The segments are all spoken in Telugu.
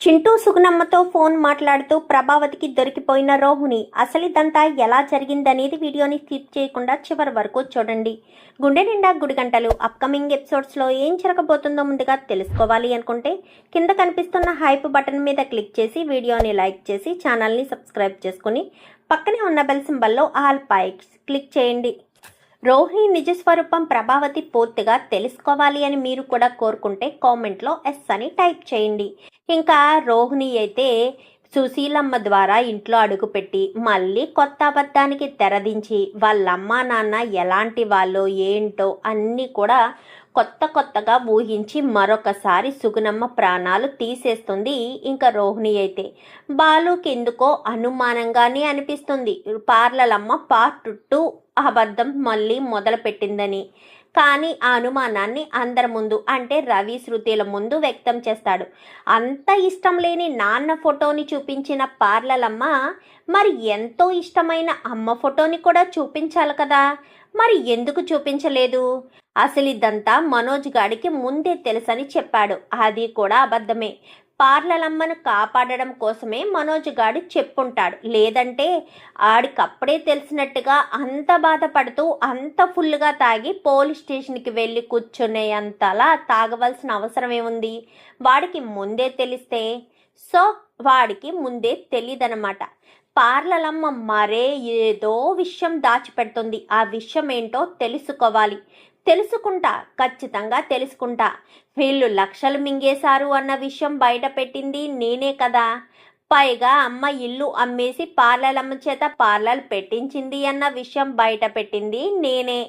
చింటూ సుగుణమ్మతో ఫోన్ మాట్లాడుతూ ప్రభావతికి దొరికిపోయిన రోహిణి అసలు ఇదంతా ఎలా జరిగిందనేది వీడియోని స్కిప్ చేయకుండా చివరి వరకు చూడండి. గుండె నిండా గుడిగంటలు అప్కమింగ్ ఎపిసోడ్స్లో ఏం జరగబోతుందో ముందుగా తెలుసుకోవాలి అనుకుంటే కింద కనిపిస్తున్న హైప్ బటన్ మీద క్లిక్ చేసి వీడియోని లైక్ చేసి ఛానల్ని సబ్స్క్రైబ్ చేసుకుని పక్కనే ఉన్న బెల్ సింబల్లో ఆల్ పై క్లిక్ చేయండి. రోహిణి నిజస్వరూపం ప్రభావతి పూర్తిగా తెలుసుకోవాలి అని మీరు కూడా కోరుకుంటే కామెంట్లో ఎస్ అని టైప్ చేయండి. ఇంకా రోహిణి అయితే సుశీలమ్మ ద్వారా ఇంట్లో అడుగుపెట్టి మళ్ళీ కొత్త అబద్ధానికి తెరదించి వాళ్ళమ్మ నాన్న ఎలాంటి వాళ్ళో ఏంటో అన్నీ కూడా కొత్తగా ఊహించి మరొకసారి సుగుణమ్మ ప్రాణాలు తీసేస్తుంది. ఇంకా రోహిణి అయితే బాలుకి ఎందుకో అనుమానంగానే అనిపిస్తుంది పార్లలమ్మ పార్ట్ 2 అబద్ధం మళ్ళీ మొదలుపెట్టిందని. కానీ ఆ అనుమానాన్ని అందరి ముందు అంటే రవి శృతిల ముందు వ్యక్తం చేస్తాడు. అంత ఇష్టం లేని నాన్న ఫోటోని చూపించిన పార్లలమ్మ మరి ఎంతో ఇష్టమైన అమ్మ ఫోటోని కూడా చూపించాలి కదా, మరి ఎందుకు చూపించలేదు? అసలు ఇదంతా మనోజ్ గాడికి ముందే తెలుసని చెప్పాడు, అది కూడా అబద్ధమే. పార్లలమ్మను కాపాడడం కోసమే మనోజ్ గాడు చెప్పుంటాడు, లేదంటే ఆడికప్పుడే తెలిసినట్టుగా అంత బాధపడుతూ అంత ఫుల్గా తాగి పోలీస్ స్టేషన్కి వెళ్ళి కూర్చునేంతలా తాగవలసిన అవసరం ఏముంది? వాడికి ముందే తెలిస్తే సో వాడికి ముందే తెలియదనమాట. పార్లలమ్మ మరే ఏదో విషయం దాచిపెడుతుంది, ఆ విషయం ఏంటో తెలుసుకోవాలి. తెలుసుకుంటా, ఖచ్చితంగా తెలుసుకుంటా. వీళ్ళు లక్షలు మింగేశారు అన్న విషయం బయట పెట్టింది నేనే కదా. పైగా అమ్మ ఇల్లు అమ్మేసి పార్లలమ్మ చేత పార్లర్ పెట్టించింది అన్న విషయం బయట పెట్టింది నేనే.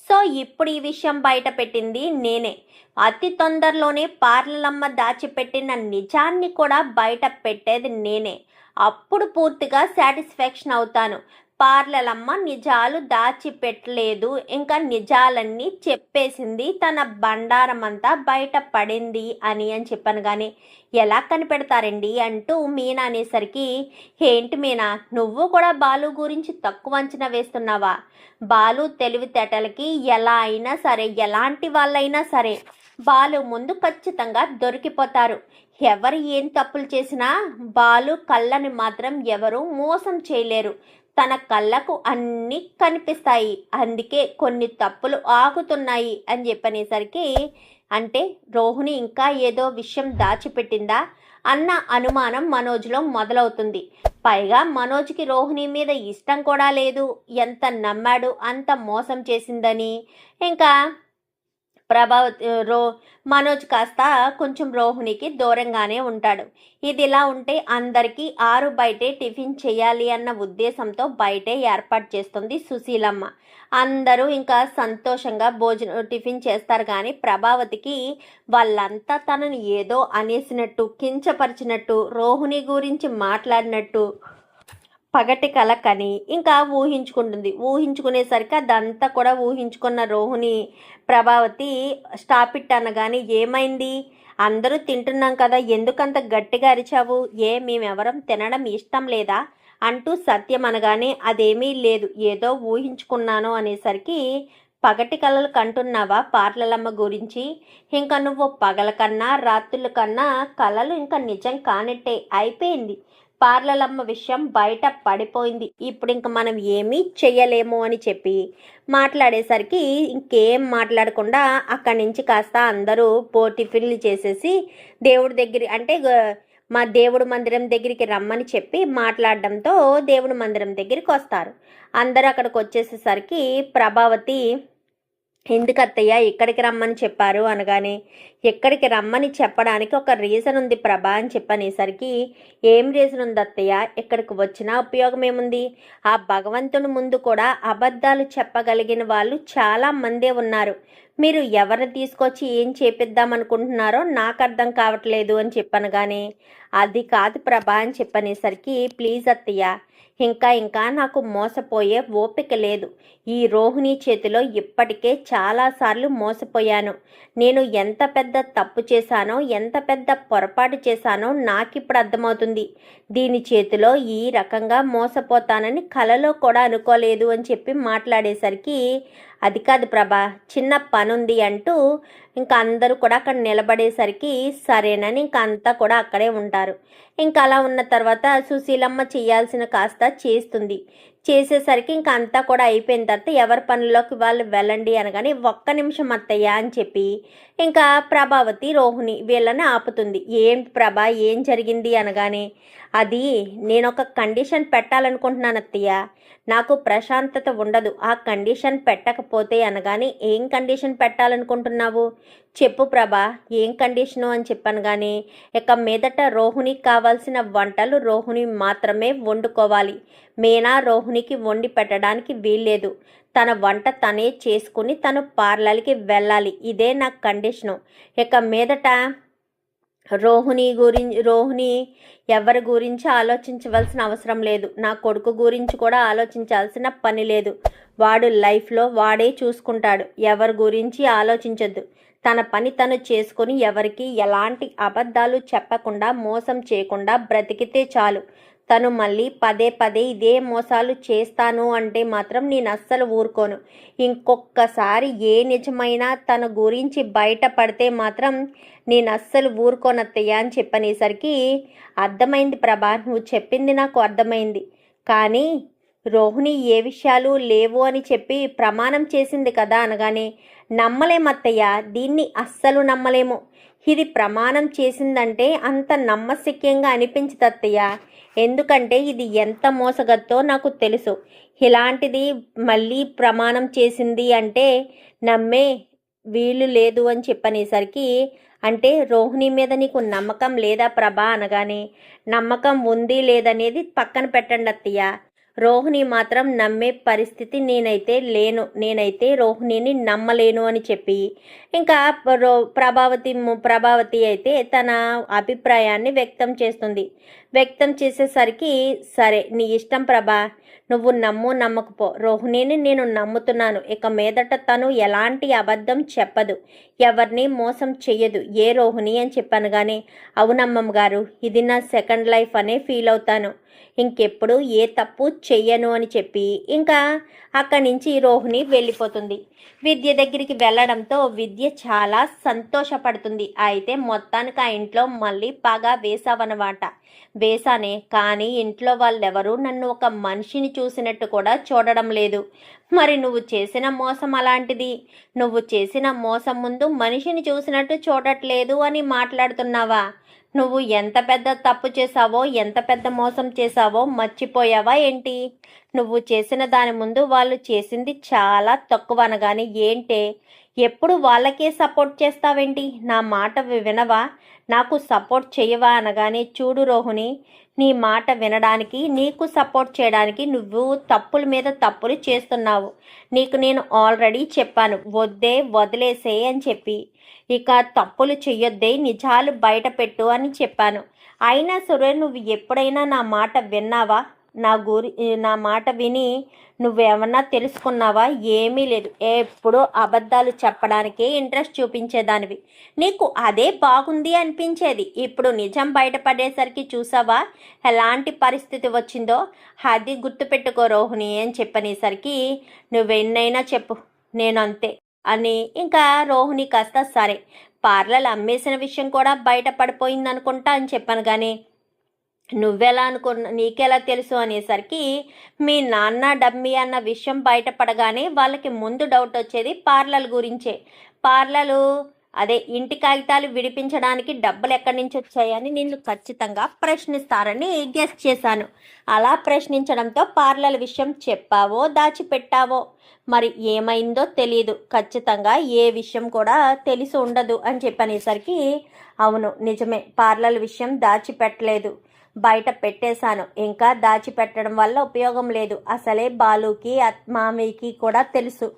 సో ఇప్పుడు ఈ విషయం బయట పెట్టింది నేనే. అతి తొందరలోనే పార్లలమ్మ దాచిపెట్టిన నిజాన్ని కూడా బయట పెట్టేది నేనే. అప్పుడు పూర్తిగా సాటిస్ఫాక్షన్ అవుతాను. పార్లలమ్మ నిజాలు దాచిపెట్టలేదు, ఇంకా నిజాలన్నీ చెప్పేసింది, తన బండారం అంతా బయట పడింది అని చెప్పాను. కానీ ఎలా కనిపెడతారండి అంటూ మీనా అనేసరికి, ఏంటి మీనా, నువ్వు కూడా బాలు గురించి తక్కువ అంచనా వేస్తున్నావా? బాలు తెలివితేటలకి ఎలా అయినా సరే, ఎలాంటి వాళ్ళైనా సరే బాలు ముందు ఖచ్చితంగా దొరికిపోతారు. ఎవరు ఏం తప్పులు చేసినా బాలు కళ్ళని మాత్రం ఎవరు మోసం చేయలేరు. తన కళ్ళకు అన్నీ కనిపిస్తాయి, అందుకే కొన్ని తప్పులు ఆగుతున్నాయి అని చెప్పనేసరికి, అంటే రోహిణి ఇంకా ఏదో విషయం దాచిపెట్టిందా అన్న అనుమానం మనోజ్లో మొదలవుతుంది. పైగా మనోజ్కి రోహిణి మీద ఇష్టం కూడా లేదు. ఎంత నమ్మాడు అంత మోసం చేసిందని. ఇంకా మనోజ్ కాస్త కొంచెం రోహిణికి దూరంగానే ఉంటాడు. ఇదిలా ఉంటే అందరికీ 6 బయటే టిఫిన్ చేయాలి అన్న ఉద్దేశంతో బయటే ఏర్పాటు చేస్తుంది సుశీలమ్మ. అందరూ ఇంకా సంతోషంగా టిఫిన్ చేస్తారు. కానీ ప్రభావతికి వాళ్ళంతా తనని ఏదో అనేసినట్టు, కించపరిచినట్టు, రోహిణి గురించి మాట్లాడినట్టు పగటి కల కని ఇంకా ఊహించుకునేసరికి అదంతా కూడా ఊహించుకున్న రోహిణి ప్రభావతి స్టాప్ ఇట్ అనగానే, ఏమైంది, అందరూ తింటున్నాం కదా, ఎందుకంత గట్టిగా అరిచావు? మేమెవరం తినడం ఇష్టం లేదా అంటూ సత్యం అనగానే, అదేమీ లేదు, ఏదో ఊహించుకున్నాను అనేసరికి, పగటి కళలు కంటున్నావా పార్లలమ్మ గురించి? ఇంకా నువ్వు పగల కన్నా రాత్రుల కన్నా కళలు ఇంకా నిజం కానట్టే అయిపోయింది. పార్లలమ్మ విషయం బయట పడిపోయింది, ఇప్పుడు ఇంక మనం ఏమీ చెయ్యలేము అని చెప్పి మాట్లాడేసరికి ఇంకేం మాట్లాడకుండా అక్కడి నుంచి కాస్త అందరూ టిఫిన్లు చేసేసి దేవుడి దగ్గర అంటే మా దేవుడు మందిరం దగ్గరికి రమ్మని చెప్పి మాట్లాడడంతో దేవుడి మందిరం దగ్గరికి వస్తారు. అందరూ అక్కడికి వచ్చేసేసరికి ప్రభావతి, ఎందుకు అత్తయ్య ఇక్కడికి రమ్మని చెప్పారు అనగానే, ఎక్కడికి రమ్మని చెప్పడానికి ఒక రీజన్ ఉంది ప్రభా అని చెప్పనేసరికి, ఏం రీజన్ ఉంది అత్తయ్య, ఇక్కడికి వచ్చిన ఉపయోగం ఏముంది? ఆ భగవంతుని ముందు కూడా అబద్ధాలు చెప్పగలిగిన వాళ్ళు చాలా మందే ఉన్నారు. మీరు ఎవరిని తీసుకొచ్చి ఏం చేపిద్దామనుకుంటున్నారో నాకు అర్థం కావట్లేదు అని చెప్పనగానే, అది కాదు ప్రభా అని చెప్పనేసరికి, ప్లీజ్ అత్తయ్య, ఇంకా నాకు మోసపోయే ఓపిక లేదు. ఈ రోహిణి చేతిలో ఇప్పటికే చాలాసార్లు మోసపోయాను. నేను ఎంత పెద్ద తప్పు చేశానో, ఎంత పెద్ద పొరపాటు చేశానో నాకిప్పుడు అర్థమవుతుంది. దీని చేతిలో ఈ రకంగా మోసపోతానని కలలో కూడా అనుకోలేదు అని చెప్పి మాట్లాడేసరికి, అది కాదు ప్రభా, చిన్న పనుంది అంటూ ఇంకా అందరూ కూడా అక్కడ నిలబడేసరికి సరేనని ఇంకా అంతా కూడా అక్కడే ఉంటారు. ఇంకా అలా ఉన్న తర్వాత సుశీలమ్మ చేయాల్సిన కాస్త చేస్తుంది. చేసేసరికి ఇంకా అంతా కూడా అయిపోయిన తర్వాత ఎవరి పనుల్లోకి వాళ్ళు వెళ్ళండి అనగానే, ఒక్క నిమిషం అత్తయ్య అని చెప్పి ఇంకా ప్రభావతి రోహిణి వీళ్ళని ఆపుతుంది. ఏం ప్రభా, ఏం జరిగింది అనగానే, అది నేను ఒక కండిషన్ పెట్టాలనుకుంటున్నాను అత్తయ్య, నాకు ప్రశాంతత ఉండదు ఆ కండిషన్ పెట్టకపోతే అనగానే, ఏం కండిషన్ పెట్టాలనుకుంటున్నావు చెప్పు ప్రభా, ఏం కండిషను అని చెప్పాను. కానీ ఇక మీదట రోహిణికి కావాల్సిన వంటలు రోహిణి మాత్రమే వండుకోవాలి. మీనా రోహిణికి వండి పెట్టడానికి వీల్లేదు. తన వంట తనే చేసుకుని తను పార్లర్కి వెళ్ళాలి. ఇదే నా కండిషను. ఇక మీదట రోహిణి ఎవరి గురించి ఆలోచించవలసిన అవసరం లేదు. నా కొడుకు గురించి కూడా ఆలోచించాల్సిన పని లేదు. వాడు లైఫ్లో వాడే చూసుకుంటాడు. ఎవరి గురించి ఆలోచించొద్దు. తన పని తను చేసుకొని ఎవరికి ఎలాంటి అబద్ధాలు చెప్పకుండా మోసం చేయకుండా బ్రతికితే చాలు. తను మళ్ళీ పదే పదే ఇదే మోసాలు చేస్తాను అంటే మాత్రం నేను అస్సలు ఊరుకోను. ఇంకొకసారి ఏ నిజమైనా తన గురించి బయటపడితే మాత్రం నేను అస్సలు ఊరుకోనత్తయ్య అని చెప్పనేసరికి, అర్థమైంది ప్రభా, నువ్వు చెప్పింది నాకు అర్థమైంది. కానీ రోహిణి ఏ విషయాలు లేవు అని చెప్పి ప్రమాణం చేసింది కదా అనగానే, నమ్మలేమత్తయ్య, దీన్ని అస్సలు నమ్మలేము. ఇది ప్రమాణం చేసిందంటే అంత నమ్మశక్యంగా అనిపించదు అత్తయ్య. ఎందుకంటే ఇది ఎంత మోసగత్తో నాకు తెలుసు. ఇలాంటిది మళ్ళీ ప్రమాణం చేసింది అంటే నమ్మే వీలు లేదు అని చెప్పనేసరికి, అంటే రోహిణి మీద నీకు నమ్మకం లేదా ప్రభా అనగానే, నమ్మకం ఉంది లేదనేది పక్కన పెట్టండి అత్తయ్య, రోహిణి మాత్రం నమ్మే పరిస్థితి నేనైతే రోహిణిని నమ్మలేను అని చెప్పి ఇంకా ప్రభావతి అయితే తన అభిప్రాయాన్ని వ్యక్తం చేస్తుంది. వ్యక్తం చేసేసరికి, సరే నీ ఇష్టం ప్రభా, నువ్వు నమ్మకపో, రోహిణిని నేను నమ్ముతున్నాను. ఇక మీదట తను ఎలాంటి అబద్ధం చెప్పదు, ఎవరిని మోసం చెయ్యదు. ఏ రోహిణి అని చెప్పాను. కానీ అవునమ్మమ్మ గారు, ఇది నా సెకండ్ లైఫ్ అనే ఫీల్ అవుతాను. ఇంకెప్పుడు ఏ తప్పు చెయ్యను అని చెప్పి ఇంకా అక్కడి నుంచి రోహిణి వెళ్ళిపోతుంది. విద్య దగ్గరికి వెళ్ళడంతో విద్య చాలా సంతోషపడుతుంది. అయితే మొత్తానికి ఆ ఇంట్లో మళ్ళీ బాగా వేసావన్నమాట. వేసానే, కానీ ఇంట్లో వాళ్ళెవరూ నన్ను ఒక మనిషిని చూసినట్టు కూడా చూడడం లేదు. మరి నువ్వు చేసిన మోసం అలాంటిది. నువ్వు చేసిన మోసం ముందు మనిషిని చూసినట్టు చూడట్లేదు అని మాట్లాడుతున్నావా? నువ్వు ఎంత పెద్ద తప్పు చేశావో, ఎంత పెద్ద మోసం చేశావో మర్చిపోయావా ఏంటి? నువ్వు చేసిన దాని ముందు వాళ్ళు చేసింది చాలా తక్కువ అనగానే, ఏంటే ఎప్పుడు వాళ్ళకే సపోర్ట్ చేస్తావేంటి? నా మాట వినవా? నాకు సపోర్ట్ చేయవా అనగానే, చూడు రోహిణి, నీ మాట వినడానికి, నీకు సపోర్ట్ చేయడానికి నువ్వు తప్పుల మీద తప్పులు చేస్తున్నావు. నీకు నేను ఆల్రెడీ చెప్పాను, వదిలేసే అని చెప్పి. ఇక తప్పులు చెయ్యొద్దే, నిజాలు బయట పెట్టు అని చెప్పాను. అయినా సరే నువ్వు ఎప్పుడైనా నా మాట విన్నావా? నా మాట విని నువ్వేమన్నా తెలుసుకున్నావా? ఏమీ లేదు. ఎప్పుడు అబద్ధాలు చెప్పడానికే ఇంట్రెస్ట్ చూపించేదానివి. నీకు అదే బాగుంది అనిపించేది. ఇప్పుడు నిజం బయటపడేసరికి చూసావా ఎలాంటి పరిస్థితి వచ్చిందో? అది గుర్తుపెట్టుకో రోహిణి అని చెప్పనేసరికి, నువ్వెన్నైనా చెప్పు, నేను అంతే అని ఇంకా రోహిణి కాస్త సరే, పార్లర్ అమ్మేసిన విషయం కూడా బయటపడిపోయింది అనుకుంటా అని చెప్పాను. కానీ నువ్వెలా నీకెలా తెలుసు అనేసరికి, మీ నాన్న డమ్మీ అన్న విషయం బయటపడగానే వాళ్ళకి ముందు డౌట్ వచ్చేది పార్లర్ గురించే. పార్లరు అదే ఇంటి కాగితాలు విడిపించడానికి డబ్బులు ఎక్కడి నుంచి వచ్చాయని నిన్ను ఖచ్చితంగా ప్రశ్నిస్తారని గెస్ చేశాను. అలా ప్రశ్నించడంతో పార్లర్ విషయం చెప్పావో దాచిపెట్టావో మరి ఏమైందో తెలియదు. ఖచ్చితంగా ఏ విషయం కూడా తెలిసి ఉండదు అని చెప్పనేసరికి, అవును నిజమే, పార్లర్ విషయం దాచిపెట్టలేదు, బయట పెట్టేశాను. ఇంకా దాచిపెట్టడం వల్ల ఉపయోగం లేదు. అసలే బాలుకి మామయ్యకి కూడా తెలుసు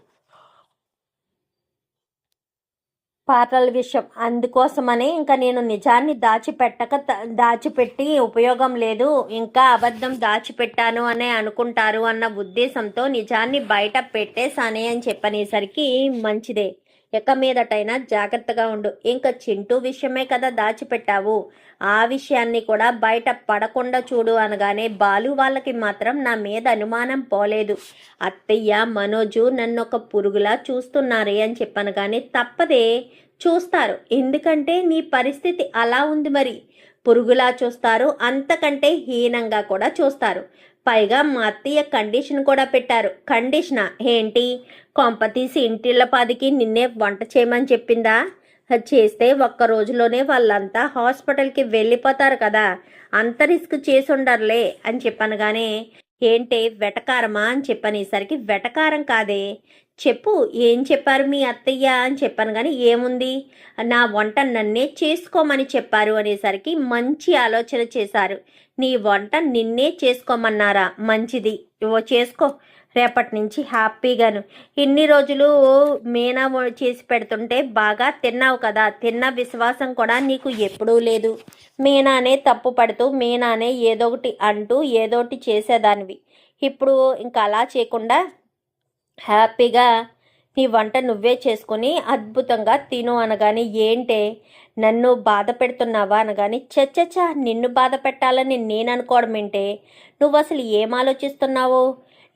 పార్లర్ విషయం. అందుకోసమనే ఇంకా నేను నిజాన్ని దాచిపెట్టి ఉపయోగం లేదు, ఇంకా అబద్ధం దాచిపెట్టాను అనే అనుకుంటారు అన్న ఉద్దేశంతో నిజాన్ని బయట పెట్టేశానే అని చెప్పనేసరికి, మంచిదే, ఇక మీదటైనా జాగ్రత్తగా ఉండు. ఇంకా చింటూ విషయమే కదా దాచిపెట్టావు, ఆ విషయాన్ని కూడా బయట పడకుండా చూడు అనగానే బాలు వాళ్ళకి మాత్రం నా మీద అనుమానం పోలేదు. అత్తయ్య మనోజు నన్ను ఒక పురుగులా చూస్తున్నారే అని చెప్పాను. కానీ తప్పదే, చూస్తారు. ఎందుకంటే నీ పరిస్థితి అలా ఉంది. మరి పురుగులా చూస్తారు, అంతకంటే హీనంగా కూడా చూస్తారు. పైగా మా అత్తయ్య కండిషన్ కూడా పెట్టారు. కండిషనా ఏంటి? కొంపతీసి ఇంటిళ్ళపాదికి నిన్నే వంట చేయమని చెప్పిందా? చేస్తే ఒక్క రోజులోనే వాళ్ళంతా హాస్పిటల్కి వెళ్ళిపోతారు కదా, అంత రిస్క్ చేసి ఉండర్లే అని చెప్పాను. కానీ ఏంటే వెటకారమా అని చెప్పనేసరికి వెటకారం కాదే, చెప్పు ఏం చెప్పారు మీ అత్తయ్య అని చెప్పాను. కానీ ఏముంది, నా వంట నన్నే చేసుకోమని చెప్పారు అనేసరికి మంచి ఆలోచన చేశారు. నీ వంట నిన్నే చేసుకోమన్నారా? మంచిది, ఇవో చేసుకో, రేపటి నుంచి హ్యాపీగాను. ఇన్ని రోజులు మీనా చేసి పెడుతుంటే బాగా తిన్నావు కదా, తిన్న విశ్వాసం కూడా నీకు ఎప్పుడూ లేదు. మీనానే తప్పు పడుతూ మీనానే ఏదోకటి అంటూ ఏదోటి చేసేదానివి. ఇప్పుడు ఇంకా అలా చేయకుండా హ్యాపీగా నీ వంట నువ్వే చేసుకొని అద్భుతంగా తిను అనగాని, ఏంటే నన్ను బాధ పెడుతున్నావా అనగాని, చచ్చచ్చా నిన్ను బాధ పెట్టాలని నేను అనుకోవడం ఏంటే, నువ్వు అసలు ఏం ఆలోచిస్తున్నావు?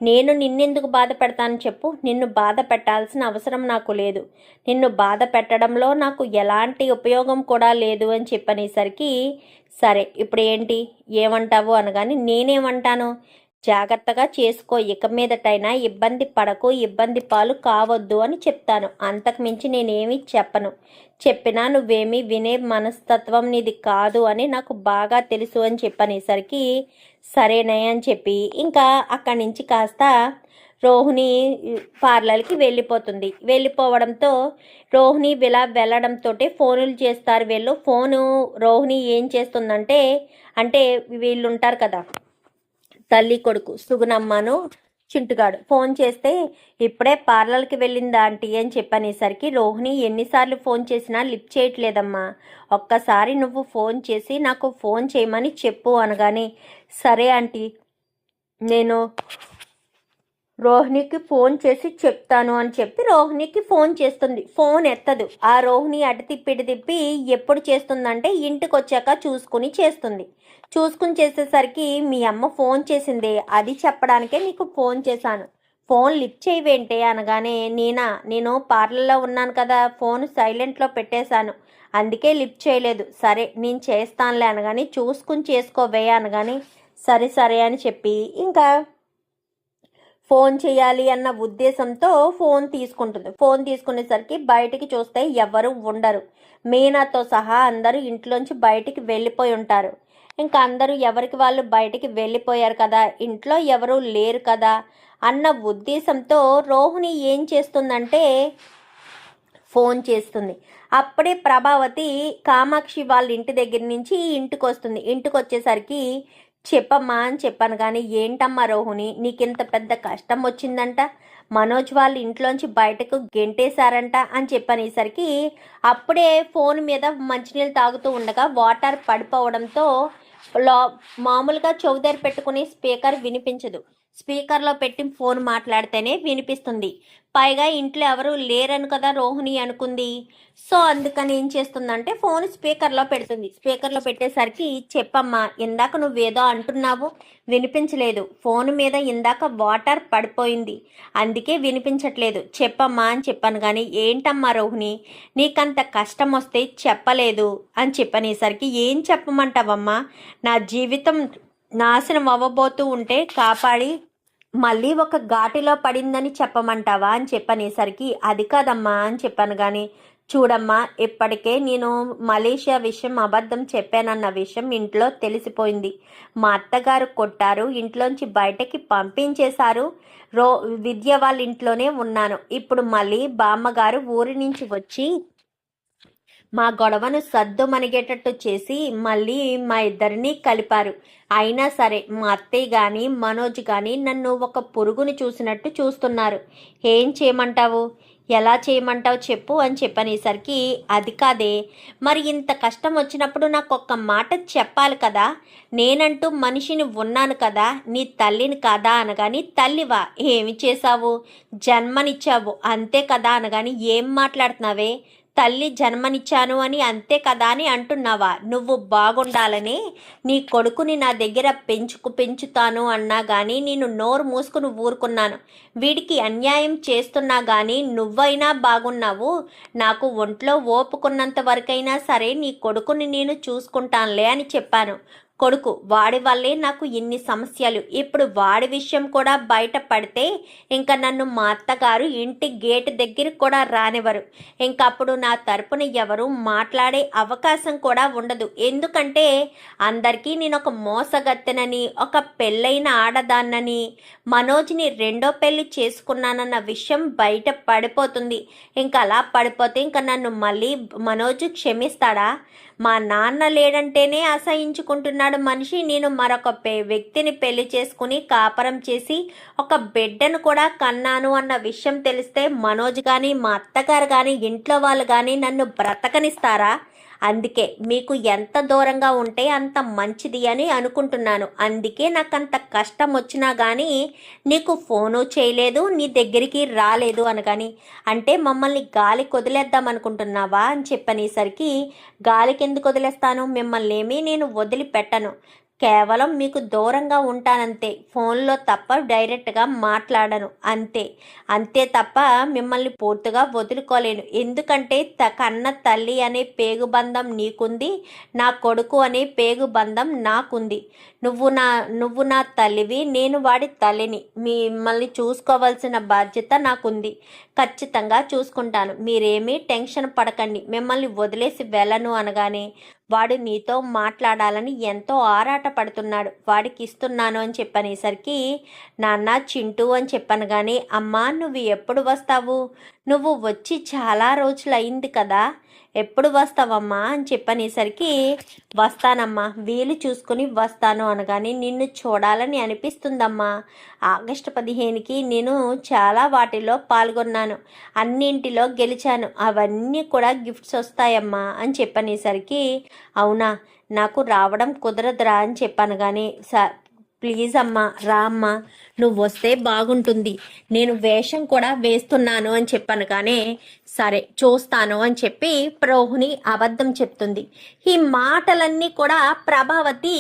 నేను నిన్నెందుకు బాధ పెడతాను చెప్పు? నిన్ను బాధ పెట్టాల్సిన అవసరం నాకు లేదు. నిన్ను బాధ పెట్టడంలో నాకు ఎలాంటి ఉపయోగం కూడా లేదు అని చెప్పనేసరికి, సరే ఇప్పుడు ఏంటి ఏమంటావు అనగాని, నేనేమంటాను, జాగ్రత్తగా చేసుకో, ఇక మీదటైనా ఇబ్బంది పడకు, ఇబ్బంది పాలు కావద్దు అని చెప్తాను. అంతకు మించి నేనేమీ చెప్పను. చెప్పినా నువ్వేమీ వినే మనస్తత్వం నీది కాదు అని నాకు బాగా తెలుసు అని చెప్పనేసరికి, సరేనే అని చెప్పి ఇంకా అక్కడి నుంచి కాస్త రోహిణి పార్లర్కి వెళ్ళిపోతుంది. వెళ్ళిపోవడంతో రోహిణి వెళ్ళడంతో ఫోనులు చేస్తారు వీళ్ళు. ఫోను రోహిణి ఏం చేస్తుందంటే, అంటే వీళ్ళు ఉంటారు కదా తల్లి కొడుకు సుగుణమ్మను చింటుగాడు ఫోన్ చేస్తే, ఇప్పుడే పార్లర్కి వెళ్ళిందా ఆంటీ అని చెప్పనేసరికి, రోహిణి ఎన్నిసార్లు ఫోన్ చేసినా లిఫ్ట్ చేయట్లేదమ్మా, ఒక్కసారి నువ్వు ఫోన్ చేసి నాకు ఫోన్ చేయమని చెప్పు అనగానే, సరే ఆంటీ నేను రోహిణికి ఫోన్ చేసి చెప్తాను అని చెప్పి రోహిణికి ఫోన్ చేస్తుంది. ఫోన్ ఎత్తదు. ఆ రోహిణి అటు తిప్పి ఇటు తిప్పి ఎప్పుడు చేస్తుందంటే ఇంటికి వచ్చాక చూసుకుని చేస్తుంది. చూసుకుని చేసేసరికి, మీ అమ్మ ఫోన్ చేసిందే, అది చెప్పడానికే నీకు ఫోన్ చేశాను, ఫోన్ లిఫ్ట్ చేయవేంటే అనగానే, నేను పార్లర్లో ఉన్నాను కదా, ఫోన్ సైలెంట్లో పెట్టేశాను, అందుకే లిఫ్ట్ చేయలేదు. సరే నేను చేస్తానులే అనగాని, చూసుకుని చేసుకోవే అనగాని, సరే సరే అని చెప్పి ఇంకా ఫోన్ చేయాలి అన్న ఉద్దేశంతో ఫోన్ తీసుకుంటుంది. ఫోన్ తీసుకునేసరికి బయటికి చూస్తే ఎవరు ఉండరు. మీనాతో సహా అందరూ ఇంట్లోంచి బయటికి వెళ్ళిపోయి ఉంటారు. ఇంకా అందరూ ఎవరికి వాళ్ళు బయటికి వెళ్ళిపోయారు కదా, ఇంట్లో ఎవరూ లేరు కదా అన్న ఉద్దేశంతో రోహిణి ఏం చేస్తుందంటే ఫోన్ చేస్తుంది. అప్పుడే ప్రభావతి కామాక్షి వాళ్ళ ఇంటి దగ్గర నుంచి ఇంటికి వస్తుంది. ఇంటికి వచ్చేసరికి, చెప్పమ్మా అని చెప్పాను. కానీ ఏంటమ్మా రోహిణి, నీకింత పెద్ద కష్టం వచ్చిందంట, మనోజ్ వాళ్ళ ఇంట్లోంచి బయటకు గెంటేశారంట అని చెప్పనేసరికి, అప్పుడే ఫోన్ మీద మంచినీళ్ళు తాగుతూ ఉండగా వాటర్ పడిపోవడంతో మామూలుగా చెవి దగ్గర పెట్టుకుని స్పీకర్ వినిపించదు, స్పీకర్లో పెట్టి ఫోన్ మాట్లాడితేనే వినిపిస్తుంది. పైగా ఇంట్లో ఎవరు లేరని కదా రోహిణి అనుకుంది. సో అందుకని ఏం చేస్తుందంటే ఫోన్ స్పీకర్లో పెడుతుంది. స్పీకర్లో పెట్టేసరికి, చెప్పమ్మా ఇందాక నువ్వేదో అంటున్నావు, వినిపించలేదు, ఫోన్ మీద ఇందాక వాటర్ పడిపోయింది, అందుకే వినిపించట్లేదు, చెప్పమ్మా అని చెప్పాను. కానీ ఏంటమ్మా రోహిణి, నీకంత కష్టం వస్తే చెప్పలేదు అని చెప్పనేసరికి, ఏం చెప్పమంటావమ్మా, నా జీవితం నాశనం అవ్వబోతూ ఉంటే కాపాడి మళ్ళీ ఒక ఘాటిలో పడిందని చెప్పమంటావా అని చెప్పనేసరికి, అది కాదమ్మా అని చెప్పాను. కానీ చూడమ్మా, ఇప్పటికే నేను మలేషియా విషయం అబద్ధం చెప్పానన్న విషయం ఇంట్లో తెలిసిపోయింది. మా అత్తగారు కొట్టారు, ఇంట్లోంచి బయటకి పంపించేశారు, విద్య వాళ్ళ ఇంట్లోనే ఉన్నాను. ఇప్పుడు మళ్ళీ బామ్మగారు ఊరి నుంచి వచ్చి మా గొడవను సద్దుమణిగేటట్టు చేసి మళ్ళీ మా ఇద్దరిని కలిపారు. అయినా సరే మా అత్తయ్య కానీ మనోజ్ కానీ నన్ను ఒక పురుగుని చూసినట్టు చూస్తున్నారు. ఏం చేయమంటావు? ఎలా చేయమంటావు చెప్పు అని చెప్పనేసరికి, అది కాదే, మరి ఇంత కష్టం వచ్చినప్పుడు నాకు ఒక్క మాట చెప్పాలి కదా, నేనంటూ మనిషిని ఉన్నాను కదా, నీ తల్లిని కదా అనగాని, తల్లివా ఏమి చేశావు, జన్మనిచ్చావు అంతే కదా అనగాని, ఏం మాట్లాడుతున్నావే, తల్లి జన్మనిచ్చాను అని అంతే కదా అని అంటున్నావా, నువ్వు బాగుండాలని నీ కొడుకుని నా దగ్గర పెంచుతాను అన్నా కానీ నేను నోరు మూసుకుని ఊరుకున్నాను, వీడికి అన్యాయం చేస్తున్నా కానీ నువ్వైనా బాగున్నావు, నాకు ఒంట్లో ఓపుకున్నంత వరకైనా సరే నీ కొడుకుని నేను చూసుకుంటానులే అని చెప్పాను. కొడుకు వాడి వల్లే నాకు ఇన్ని సమస్యలు, ఇప్పుడు వాడి విషయం కూడా బయట పడితే ఇంకా నన్ను మా అత్తగారు ఇంటి గేటు దగ్గరికి కూడా రానివ్వరు, ఇంకప్పుడు నా తరపున ఎవరు మాట్లాడే అవకాశం కూడా ఉండదు, ఎందుకంటే అందరికీ నేను ఒక మోసగత్తెనని, ఒక పెళ్ళైన ఆడదాన్నని, మనోజ్ని రెండో పెళ్లి చేసుకున్నానన్న విషయం బయట పడిపోతుంది, ఇంకా అలా పడిపోతే ఇంకా నన్ను మళ్ళీ మనోజ్ క్షమిస్తాడా, మా నాన్న లేడంటేనే అసహించుకుంటున్నాడు మనిషి, నేను మరొక వ్యక్తిని పెళ్లి చేసుకుని కాపరం చేసి ఒక బిడ్డను కూడా కన్నాను అన్న విషయం తెలిస్తే మనోజ్ కానీ మా అత్తగారు కానీ ఇంట్లో వాళ్ళు కానీ నన్ను బ్రతకనిస్తారా, అందుకే మీకు ఎంత దూరంగా ఉంటే అంత మంచిది అని అనుకుంటున్నాను, అందుకే నాకు అంత కష్టం వచ్చినా కానీ నీకు ఫోను చేయలేదు, నీ దగ్గరికి రాలేదు అనగాని, అంటే మమ్మల్ని గాలికి వదిలేద్దాం అనుకుంటున్నావా అని చెప్పనేసరికి, గాలికి ఎందుకు వదిలేస్తాను, మిమ్మల్ని ఏమీ నేను వదిలిపెట్టను, కేవలం మీకు దూరంగా ఉంటానంతే, ఫోన్లో తప్ప డైరెక్ట్గా మాట్లాడను అంతే, అంతే తప్ప మిమ్మల్ని పూర్తిగా వదులుకోలేను, ఎందుకంటే కన్న తల్లి అనే పేగుబంధం నీకుంది, నా కొడుకు అనే పేగుబంధం నాకుంది, నువ్వు నా తల్లివి, నేను వాడి తల్లిని, మిమ్మల్ని చూసుకోవాల్సిన బాధ్యత నాకుంది, ఖచ్చితంగా చూసుకుంటాను, మీరేమీ టెన్షన్ పడకండి, మిమ్మల్ని వదిలేసి వెళ్ళను అనగానే, వాడు నీతో మాట్లాడాలని ఎంతో ఆరాట పడుతున్నాడు, వాడికి ఇస్తున్నాను అని చెప్పనేసరికి, నాన్న చింటూ అని చెప్పాను కానీ, అమ్మా నువ్వు ఎప్పుడు వస్తావు, నువ్వు వచ్చి చాలా రోజులు అయింది కదా, ఎప్పుడు వస్తావమ్మా అని చెప్పనేసరికి, వస్తానమ్మా వీలు చూసుకుని వస్తాను అనగానే, నిన్ను చూడాలని అనిపిస్తుందమ్మా, ఆగస్టు 15కి నేను చాలా వాటిలో పాల్గొన్నాను, అన్నింటిలో గెలిచాను, అవన్నీ కూడా గిఫ్ట్స్ వస్తాయమ్మా అని చెప్పనేసరికి, అవునా నాకు రావడం కుదరదురా అని చెప్పాను కానీ, ప్లీజ్ అమ్మా రా అమ్మా, నువ్వు వస్తే బాగుంటుంది, నేను వేషం కూడా వేస్తున్నాను అని చెప్పాను కానీ, సరే చూస్తాను అని చెప్పి రోహిణి అబద్ధం చెప్తుంది. ఈ మాటలన్నీ కూడా ప్రభావతి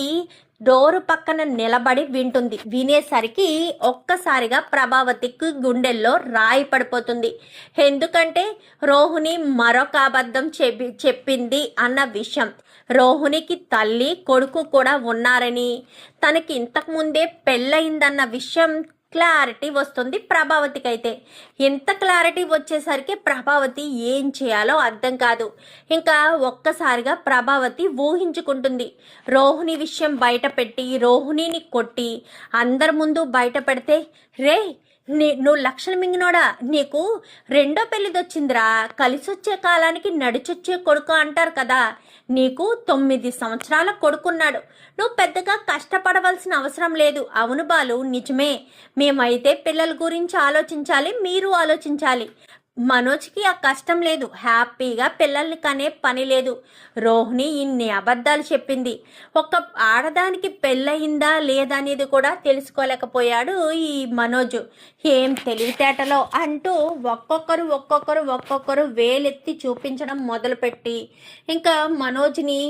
డోరు పక్కన నిలబడి వింటుంది. వినేసరికి ఒక్కసారిగా ప్రభావతికి గుండెల్లో రాయి పడిపోతుంది. ఎందుకంటే రోహిణి మరొక అబద్ధం చెప్పింది అన్న విషయం, రోహిణికి తల్లి కొడుకు కూడా ఉన్నారని, తనకి ఇంతకుముందే పెళ్ళయిందన్న విషయం క్లారిటీ వస్తుంది ప్రభావతికి. అయితే ఎంత క్లారిటీ వచ్చేసరికి ప్రభావతి ఏం చేయాలో అర్థం కాదు. ఇంకా ఒక్కసారిగా ప్రభావతి ఊహించుకుంటుంది, రోహిణి విషయం బయట పెట్టి రోహిణిని కొట్టి అందరి ముందు బయట పెడితే, రే నువ్వు లక్షలు మింగినోడా, నీకు రెండో పెళ్ళిదొచ్చిందిరా, కలిసొచ్చే కాలానికి నడిచొచ్చే కొడుకు అంటారు కదా, నీకు 9 సంవత్సరాల కొడుకున్నాడు, నువ్వు పెద్దగా కష్టపడవలసిన అవసరం లేదు. అవును బాలు నిజమే, మేమైతే పిల్లల గురించి ఆలోచించాలి, మీరు ఆలోచించాలి, మనోజ్కి ఆ కష్టం లేదు, హ్యాపీగా పిల్లల్ని కనే పని లేదు. రోహిణి ఇన్ని అబద్ధాలు చెప్పింది, ఒక ఆడదానికి పెళ్ళయిందా లేదా అనేది కూడా తెలుసుకోలేకపోయాడు ఈ మనోజ్. ఏం తెలివితేటలో అంటూ ఒక్కొక్కరు వేలెత్తి చూపించడం మొదలుపెట్టి, ఇంకా మనోజ్ని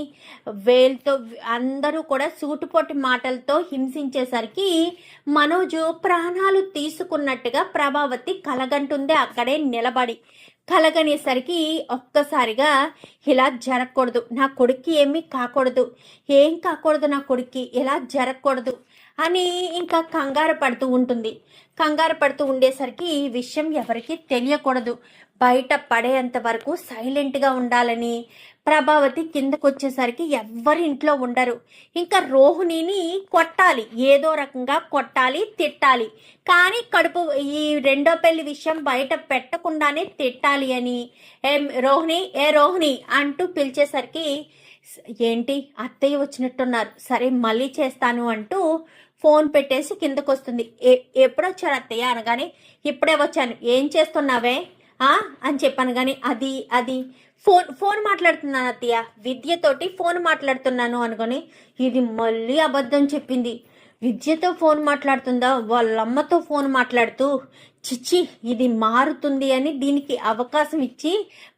వేలుతో అందరూ కూడా సూటుపోటి మాటలతో హింసించేసరికి మనోజు ప్రాణాలు తీసుకున్నట్టుగా ప్రభావతి కలగంటుంది అక్కడే నిలబడి. కలగనేసరికి ఒక్కసారిగా, ఇలా జరగకూడదు, నా కొడుక్కి ఏమీ కాకూడదు, ఏం కాకూడదు, నా కొడుక్కి ఇలా జరగకూడదు అని ఇంకా కంగారు పడుతూ ఉంటుంది. కంగారు పడుతూ ఉండేసరికి ఈ విషయం ఎవరికి తెలియకూడదు, బయట పడేంత వరకు సైలెంట్గా ఉండాలని ప్రభావతి కిందకు వచ్చేసరికి ఎవ్వరి ఇంట్లో ఉండరు. ఇంకా రోహిణిని కొట్టాలి, ఏదో రకంగా కొట్టాలి, తిట్టాలి, కానీ కడుపు ఈ రెండో పెళ్లి విషయం బయట పెట్టకుండానే తిట్టాలి అని, రోహిణి అంటూ పిలిచేసరికి, ఏంటి అత్తయ్య వచ్చినట్టున్నారు, సరే మళ్ళీ చేస్తాను అంటూ ఫోన్ పెట్టేసి కిందకు వస్తుంది. ఎప్పుడొచ్చారు అత్తయ్య అనగానే, ఇప్పుడే వచ్చాను, ఏం చేస్తున్నావే ఆ అని చెప్పాను. కానీ అది అది ఫోన్ ఫోన్ మాట్లాడుతున్నాను అత్తయ్య, విద్యతోటి ఫోన్ మాట్లాడుతున్నాను అనుకొని ఇది మళ్ళీ అబద్ధం చెప్పింది. విద్యతో ఫోన్ మాట్లాడుతుందా, వాళ్ళమ్మతో ఫోన్ మాట్లాడుతూ చిచ్చి ఇది మారుతుంది అని దీనికి అవకాశం ఇచ్చి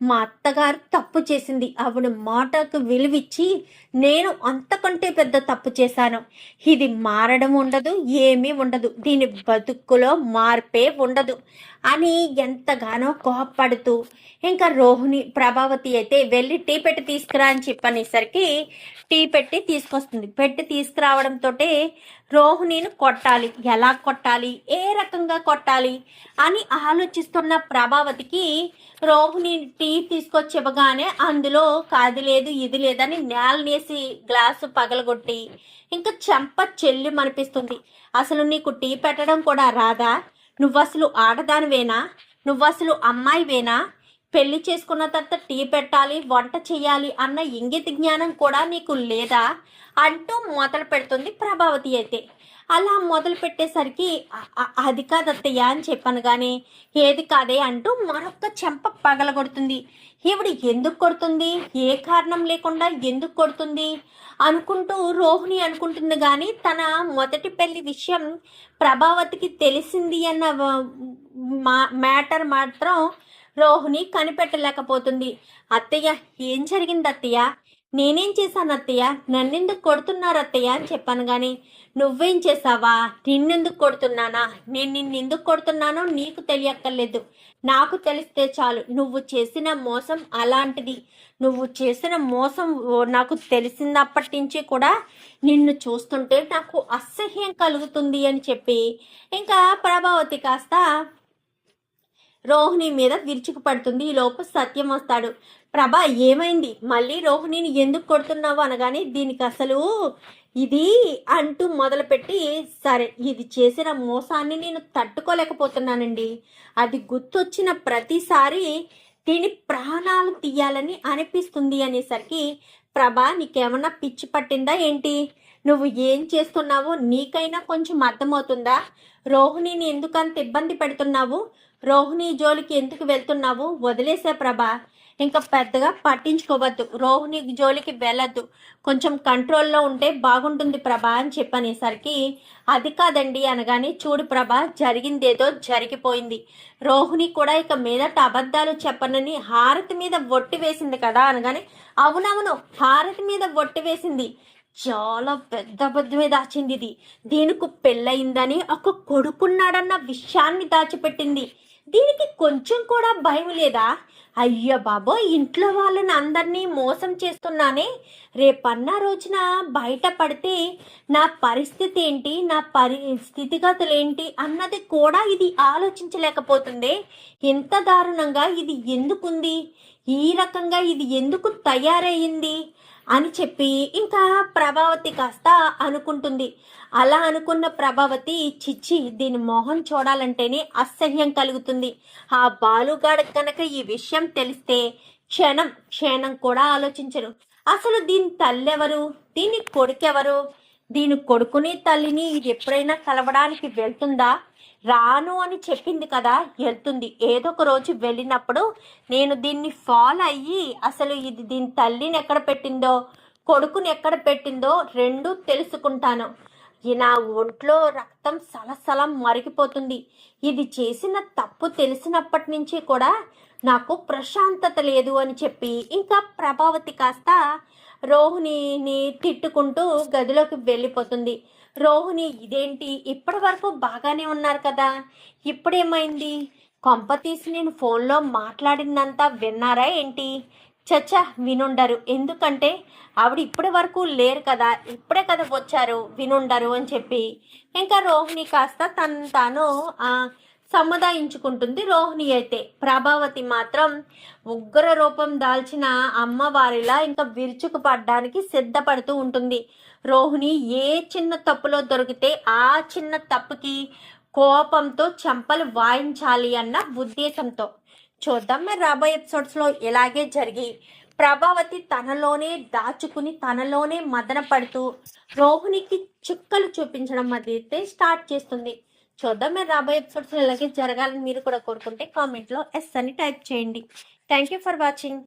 మా అత్తగారు తప్పు చేసింది. ఆవిడ మాటకు విలువిచ్చి నేను అంతకంటే పెద్ద తప్పు చేశాను. ఇది మారడం ఉండదు, ఏమీ ఉండదు, దీని బతుకులో మార్పే ఉండదు అని ఎంతగానో కోపడుతూ ఇంకా రోహిణి ప్రభావతి అయితే వెళ్ళి టీ పెట్టి తీసుకురా అని చెప్పనేసరికి టీ పెట్టి తీసుకొస్తుంది. పెట్టి తీసుకురావడంతో రోహిణిని కొట్టాలి, ఎలా కొట్టాలి, ఏ రకంగా కొట్టాలి అని ఆలోచిస్తున్న ప్రభావతికి రోహిణి టీ తీసుకొచ్చి ఇవ్వగానే అందులో కాది లేదు ఇది లేదని నేలనేసి గ్లాసు పగలగొట్టి ఇంకా చెంప చెల్లి అనిపిస్తుంది. అసలు నీకు టీ పెట్టడం కూడా రాదా? నువ్వసలు ఆడదానివేనా? నువ్వసలు అమ్మాయివేనా? పెళ్లి చేసుకున్న తర్వాత టీ పెట్టాలి, వంట చేయాలి అన్న ఇంగిత జ్ఞానం కూడా నీకు లేదా అంటూ మొదలు పెడుతుంది ప్రభావతి అయితే. అలా మొదలు పెట్టేసరికి అది కాదత్తయ్య అని చెప్పాను. కానీ ఏది కాదే అంటూ మరొక చెంప పగలగొడుతుంది. ఈవిడ ఎందుకు కొడుతుంది, ఏ కారణం లేకుండా ఎందుకు కొడుతుంది అనుకుంటూ రోహిణి అనుకుంటుంది. కానీ తన మొదటి పెళ్లి విషయం ప్రభావతికి తెలిసింది అన్న మ్యాటర్ మాత్రం రోహిణి కనిపెట్టలేకపోతుంది. అత్తయ్య ఏం జరిగింది అత్తయ్య, నేనేం చేశాను అత్తయ్య, నన్నెందుకు కొడుతున్నారు అత్తయ్య అని చెప్పాను. కానీ నువ్వేం చేసావా, నిన్నెందుకు కొడుతున్నానా, నేను నిన్నెందుకు కొడుతున్నానో నీకు తెలియక్కర్లేదు, నాకు తెలిస్తే చాలు. నువ్వు చేసిన మోసం అలాంటిది, నువ్వు చేసిన మోసం నాకు తెలిసినప్పటి నుంచి కూడా నిన్ను చూస్తుంటే నాకు అసహ్యం కలుగుతుంది అని చెప్పి ఇంకా ప్రభావతి కాస్త రోహిణి మీద విరుచుకు పడుతుంది. ఈ లోపు సత్యం వస్తాడు. ప్రభా ఏమైంది, మళ్ళీ రోహిణిని ఎందుకు కొడుతున్నావు అనగానే దీనికి అసలు ఇది అంటూ మొదలుపెట్టి సరే ఇది చేసిన మోసాన్ని నేను తట్టుకోలేకపోతున్నానండి, అది గుర్తొచ్చిన ప్రతిసారి దీని ప్రాణాలు తీయాలని అనిపిస్తుంది అనేసరికి ప్రభా నీకేమన్నా పిచ్చి పట్టిందా ఏంటి, నువ్వు ఏం చేస్తున్నావో నీకైనా కొంచెం అర్థమవుతుందా, రోహిణిని ఎందుకంత ఇబ్బంది పెడుతున్నావు, రోహిణి జోలికి ఎందుకు వెళ్తున్నావు, వదిలేసే ప్రభా, ఇంకా పెద్దగా పట్టించుకోవద్దు, రోహిణి జోలికి వెళ్ళద్దు, కొంచెం కంట్రోల్లో ఉంటే బాగుంటుంది ప్రభా అని చెప్పనేసరికి అది కాదండి అనగానే చూడు ప్రభా జరిగిందేదో జరిగిపోయింది, రోహిణి కూడా ఇక మీదట అబద్ధాలు చెప్పనని హారతి మీద ఒట్టి వేసింది కదా అనగానే అవునవును హారతి మీద ఒట్టి వేసింది, చాలా పెద్ద అబద్ధమే దాచింది ఇది, దీనికి పెళ్ళయిందని ఒక కొడుకున్నాడన్న విషయాన్ని దాచిపెట్టింది, దీనికి కొంచెం కూడా భయం లేదా, అయ్యో బాబో ఇంట్లో వాళ్ళని అందరినీ మోసం చేస్తున్నానే, రేపన్న రోజున బయట పడితే నా పరిస్థితి ఏంటి, నా స్థితిగతులు ఏంటి అన్నది కూడా ఇది ఆలోచించలేకపోతుంది, ఇంత దారుణంగా ఇది ఎందుకుంది, ఈ రకంగా ఇది ఎందుకు తయారయ్యింది అని చెప్పి ఇంకా ప్రభావతి కాస్త అనుకుంటుంది. అలా అనుకున్న ప్రభావతి చిచ్చి దీని మొహం చూడాలంటేనే అసహ్యం కలుగుతుంది, ఆ బాలుగాడు కనుక ఈ విషయం తెలిస్తే క్షణం కూడా ఆలోచించరు, అసలు దీని తల్లెవరు, దీని కొడుకెవరు, దీని కొడుకుని తల్లిని ఇది ఎప్పుడైనా కలవడానికి వెళ్తుందా, రాను అని చెప్పింది కదా వెళ్తుంది, ఏదో ఒక రోజు వెళ్ళినప్పుడు నేను దీన్ని ఫాలో అయ్యి అసలు ఇది దీని తల్లిని ఎక్కడ పెట్టిందో కొడుకుని ఎక్కడ పెట్టిందో రెండూ తెలుసుకుంటాను, నా ఒంట్లో రక్తం సలసలం మరిగిపోతుంది, ఇది చేసిన తప్పు తెలిసినప్పటి నుంచి కూడా నాకు ప్రశాంతత లేదు అని చెప్పి ఇంకా ప్రభావతి కాస్త రోహిణిని తిట్టుకుంటూ గదిలోకి వెళ్ళిపోతుంది. రోహిణి ఇదేంటి ఇప్పటి వరకు బాగానే ఉన్నారు కదా, ఇప్పుడేమైంది, కొంప తీసి నేను ఫోన్లో మాట్లాడిందంతా విన్నారా ఏంటి, చచ్చా వినుండరు, ఎందుకంటే ఆవిడ ఇప్పటి వరకు లేరు కదా, ఇప్పుడే కదా వచ్చారు, వినుండరు అని చెప్పి ఇంకా రోహిణి కాస్త తాను సముదాయించుకుంటుంది. రోహిణి అయితే ప్రభావతి మాత్రం ఉగ్ర రూపం దాల్చిన అమ్మవారిలా ఇంకా విరుచుకుపడడానికి సిద్ధపడుతూ ఉంటుంది. రోహిణి ఏ చిన్న తప్పులో దొరికితే ఆ చిన్న తప్పుకి కోపంతో చెంపలు వాయించాలి అన్న ఉద్దేశంతో చూద్దాం మరి రాబోయే ఎపిసోడ్స్లో ఇలాగే జరిగి ప్రభావతి తనలోనే దాచుకుని తనలోనే మదన పడుతూ రోహిణికి చుక్కలు చూపించడం అయితే స్టార్ట్ చేస్తుంది. చూద్దాం మరి రాబోయే ఎపిసోడ్స్లో ఇలాగే జరగాలని మీరు కూడా కోరుకుంటే కామెంట్లో ఎస్ అని టైప్ చేయండి. Thank you for watching.